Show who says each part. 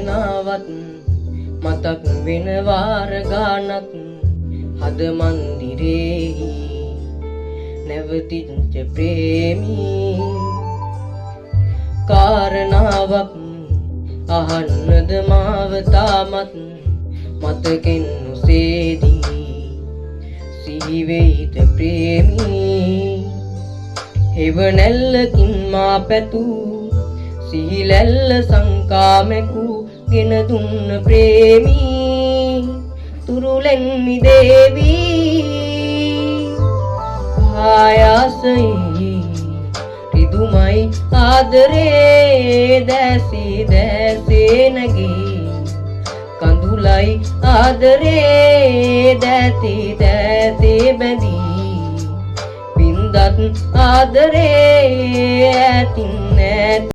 Speaker 1: කාරණාවත් මතක් වෙන වාර ගානක් හද මන්දිරේහි නැවතිච්ච ප්‍රේමී කාරණාවක් අහන්නද මාව තාමත් මතකෙන් නොසේදී සිහිවෙයිද ප්‍රේමී හෙවණැල්ලකින් මා පැතූ සිහිලැල්ල සංකාමෙකු ගෙන දුන්න ප්‍රේමී තුරුලෙන් මිදේවි ආයාසයි රිදුමයි ආදරේ දැසී දැසේ නැගී කඳුලයි ආදරේ දැති දැතේ බැඳී පින්දත් ආදරේ ඇතින්